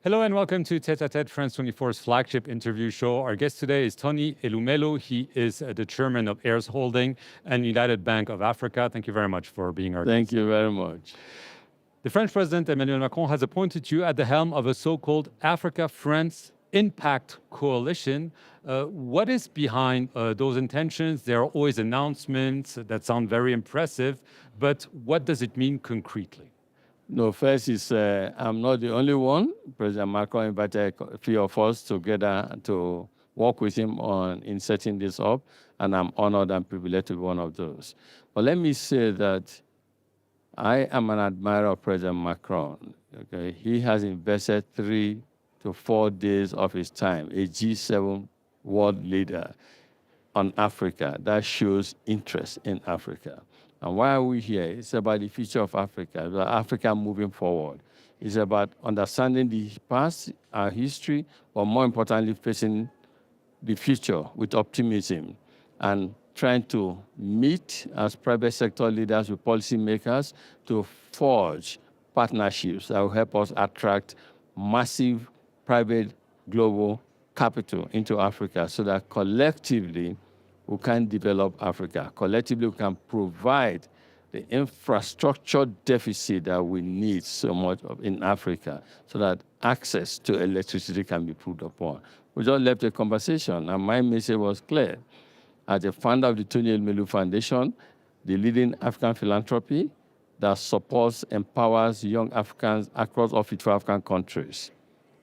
Hello and welcome to Tete a Tete, France 24's flagship interview show. Our guest today is Tony Elumelu. He is the chairman of Heirs Holding and United Bank of Africa. Thank you very much for being our Thank guest. you very much. The French President Emmanuel Macron has appointed you at the helm of a so-called Africa-France Impact Coalition. What is behind those intentions? There are always announcements that sound very impressive, but what does it mean concretely? No, first is I'm not the only one. President Macron invited a few of us together to work with him in setting this up, and I'm honored and privileged to be one of those. But let me say that I am an admirer of President Macron. Okay? He has invested 3 to 4 days of his time, a G7 world leader, on Africa. That shows interest in Africa. And why are we here? It's about the future of Africa, about Africa moving forward. It's about understanding the past, our history, but more importantly, facing the future with optimism and trying to meet as private sector leaders with policymakers to forge partnerships that will help us attract massive private global capital into Africa so that collectively we can develop Africa. Collectively, we can provide the infrastructure deficit that we need so much of in Africa so that access to electricity can be put upon. We just left a conversation, and my message was clear. As the founder of the Tony Elumelu Foundation, the leading African philanthropy that supports, empowers young Africans across all 54 African countries.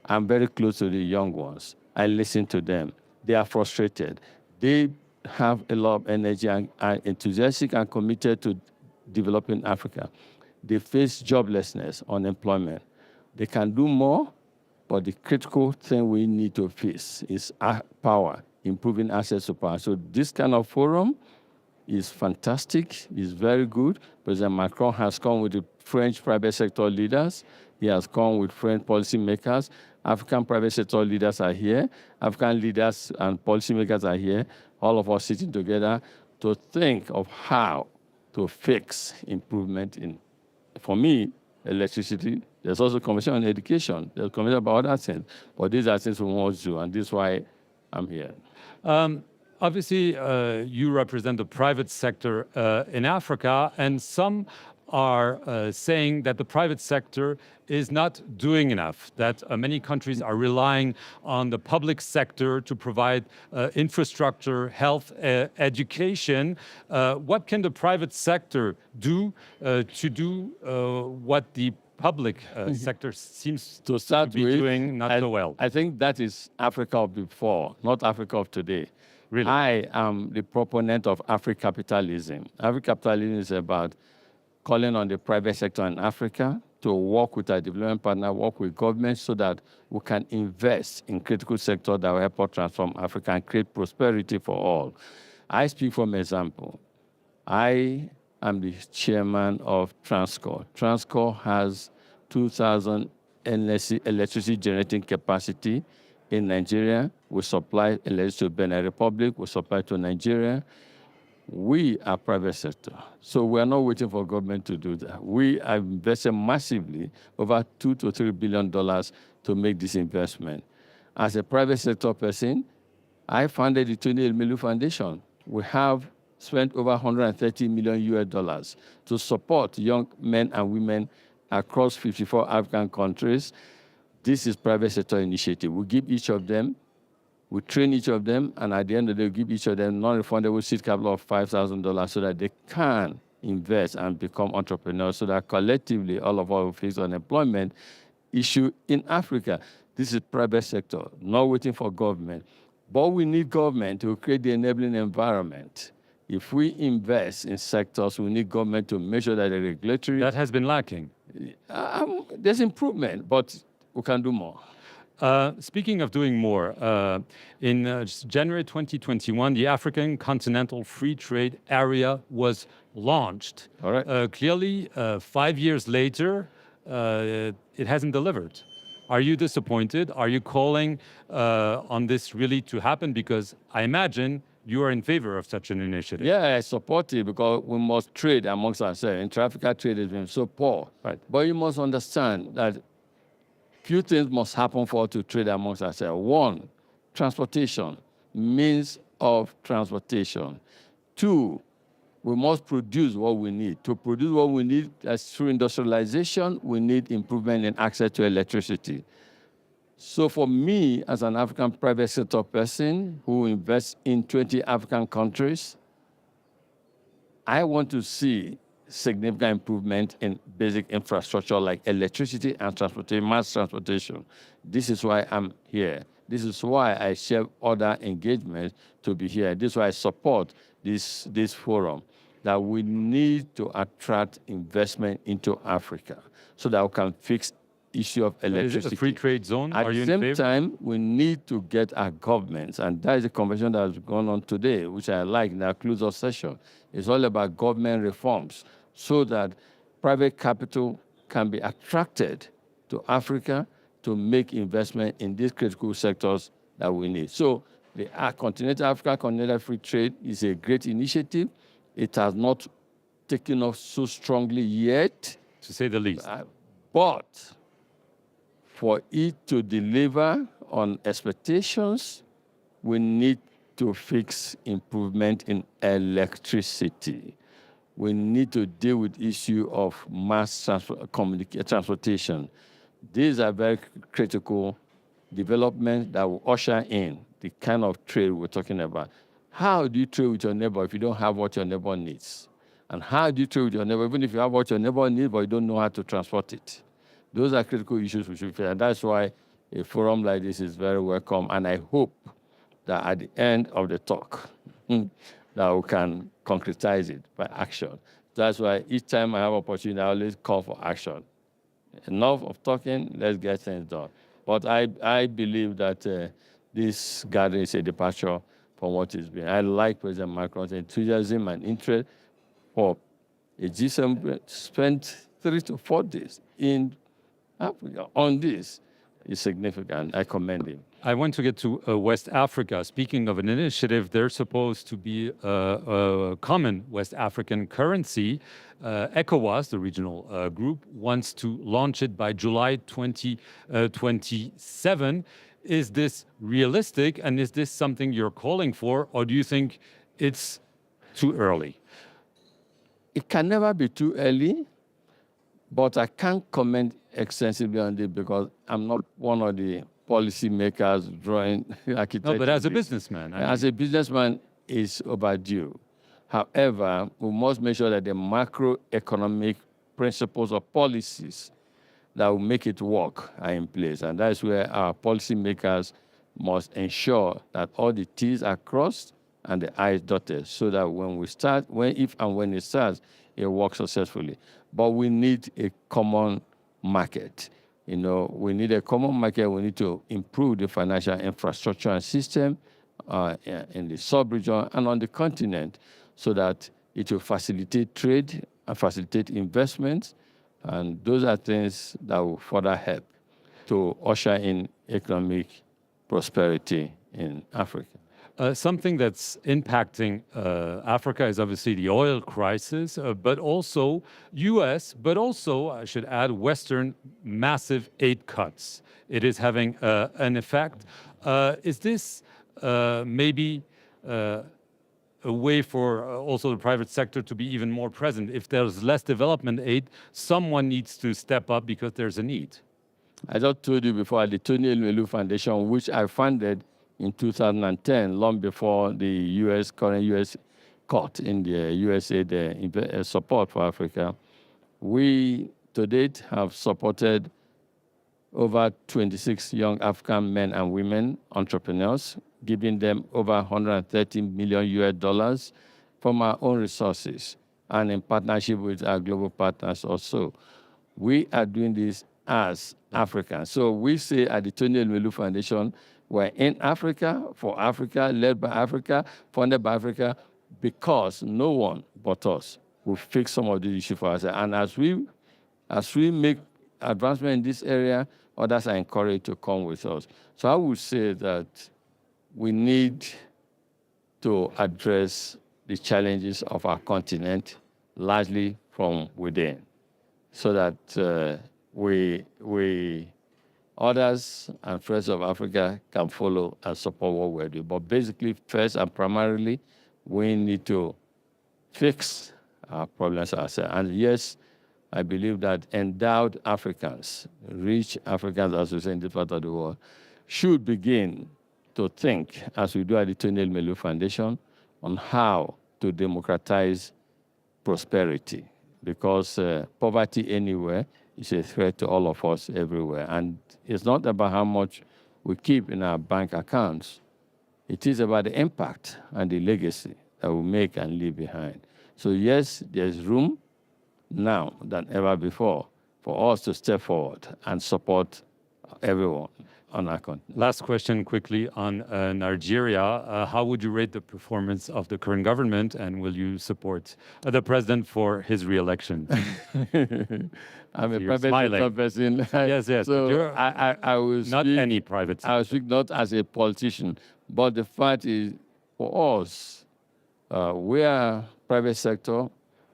I'm very close to the young ones. I listen to them. They are frustrated. They have a lot of energy and are enthusiastic and committed to developing Africa. They face joblessness, unemployment. They can do more, but the critical thing we need to face is power, improving access to power. So this kind of forum is fantastic, is very good. President Macron has come with the French private sector leaders. He has come with French policymakers. African private sector leaders are here. African leaders and policymakers are here. All of us sitting together to think of how to fix improvement in, for me, electricity. There's also conversation on education. There's conversation about other things. But these are things we want to do, and this is why I'm here. Obviously, you represent the private sector in Africa, and some are saying that the private sector is not doing enough, that many countries are relying on the public sector to provide infrastructure, health, education. What can the private sector do to do what the public sector seems to be doing not so well? I think that is Africa of before, not Africa of today. Really? I am the proponent of Africapitalism. Africapitalism is about calling on the private sector in Africa to work with our development partner, work with government so that we can invest in critical sectors that will help us transform Africa and create prosperity for all. I speak from example. I am the chairman of Transcorp. Transcorp has 2,000 electricity generating capacity in Nigeria. We supply electricity to Benin Republic. We supply to Nigeria. We are private sector, so we are not waiting for government to do that. We are investing massively, over $2 to $3 billion to make this investment. As a private sector person, I founded the Tony Elumelu Foundation. We have spent over $130 million US to support young men and women across 54 African countries. This is private sector initiative. We give each of them, we train each of them, and at the end of the day, we give each of them non-refundable seed capital of $5,000 so that they can invest and become entrepreneurs, so that collectively all of us will face unemployment issue in Africa. This is private sector, not waiting for government. But we need government to create the enabling environment. If we invest in sectors, we need government to make sure that the regulatory... That has been lacking. There's improvement, but we can do more. Speaking of doing more, in January 2021, the African Continental Free Trade Area was launched. All right. Clearly, 5 years later, it hasn't delivered. Are you disappointed? Are you calling on this really to happen? Because I imagine you are in favor of such an initiative. Yeah, I support it because we must trade amongst ourselves. Intra-Africa trade has been so poor. Right. But you must understand that few things must happen for us to trade amongst ourselves. One, transportation, means of transportation. Two, we must produce what we need. To produce what we need, that's through industrialization, we need improvement in access to electricity. So for me, as an African private sector person who invests in 20 African countries, I want to see significant improvement in basic infrastructure like electricity and transportation, mass transportation. This is why I'm here. This is why I share other engagements to be here. This is why I support this forum, that we need to attract investment into Africa so that we can fix issue of electricity. Is it a free trade zone? At Are you the in same favor? time, we need to get our governments, and that is a conversation that has gone on today, which I like in our closure session. It's all about government reforms so that private capital can be attracted to Africa to make investment in these critical sectors that we need. So the Continental Africa Continental Free Trade is a great initiative. It has not taken off so strongly yet, To say the least. but for it to deliver on expectations, we need to fix improvement in electricity. We need to deal with issue of mass transportation. These are very critical developments that will usher in the kind of trade we're talking about. How do you trade with your neighbor if you don't have what your neighbor needs? And how do you trade with your neighbor even if you have what your neighbor needs but you don't know how to transport it? Those are critical issues we should face. And that's why a forum like this is very welcome. And I hope that at the end of the talk, that we can concretize it by action. That's why each time I have opportunity, I always call for action. Enough of talking, let's get things done. But I believe that this gathering is a departure from what it's been. I like President Macron's enthusiasm and interest for a G7 spent 3 to 4 days in Africa on this. Is significant. I commend him. I want to get to West Africa. Speaking of an initiative, there's supposed to be a common West African currency. ECOWAS, the regional group, wants to launch it by July 2027. Is this realistic, and is this something you're calling for, or do you think it's too early? It can never be too early, but I can't comment extensively on it because I'm not one of the policy makers drawing architecture. No, but as a businessman. As a businessman, it's overdue. However, we must make sure that the macroeconomic principles or policies that will make it work are in place. And that's where our policy makers must ensure that all the T's are crossed and the I's dotted so that when we start, if and when it starts, it works successfully. But we need a common market. We need a common market. We need to improve the financial infrastructure and system in the sub-region and on the continent so that it will facilitate trade and facilitate investments. And those are things that will further help to usher in economic prosperity in Africa. Something that's impacting Africa is obviously the oil crisis, but also U.S., but also, I should add, Western massive aid cuts. It is having an effect. Is this maybe a way for also the private sector to be even more present? If there's less development aid, someone needs to step up because there's a need. I just told you before, the Elumelu Foundation, which I funded in 2010, long before the current U.S. court in the USA, the support for Africa, we to date have supported over 26 young African men and women entrepreneurs, giving them over $130 million US from our own resources and in partnership with our global partners also. We are doing this as Africans. So we say at the Elumelu Foundation, we're in Africa, for Africa, led by Africa, funded by Africa, because no one but us will fix some of these issues for us. And as we make advancement in this area, others are encouraged to come with us. So I would say that we need to address the challenges of our continent largely from within, so that we Others and friends of Africa can follow and support what we're doing. But basically, first and primarily, we need to fix our problems ourselves. And yes, I believe that endowed Africans, rich Africans, as we say in this part of the world, should begin to think, as we do at the Elumelu Foundation, on how to democratize prosperity, because poverty anywhere is a threat to all of us everywhere. And it's not about how much we keep in our bank accounts. It is about the impact and the legacy that we make and leave behind. So yes, there's room now than ever before for us to step forward and support everyone on our continent. Last question quickly on Nigeria. How would you rate the performance of the current government, and will you support the president for his re-election? I'm a You're private smiling. sector person. Yes, yes. So You're I will not speak, any private I will sector. speak not as a politician, but the fact is, for us, we are private sector.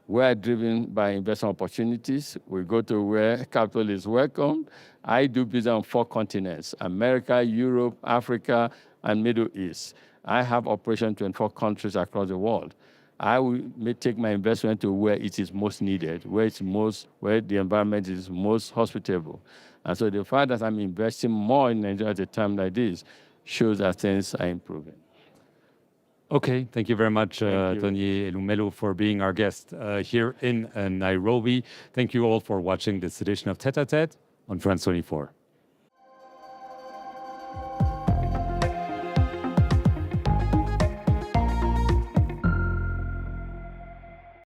We are driven by investment opportunities. We go to where capital is welcome. I do business on 4 continents: America, Europe, Africa, and Middle East. I have operations in 24 countries across the world. I may take my investment to where it is most needed, where the environment is most hospitable. And so the fact that I'm investing more in Nigeria at a time like this shows that things are improving. Okay, thank you very much, Thank you. Tony Elumelu, for being our guest here in Nairobi. Thank you all for watching this edition of Tête à Tête on France 24.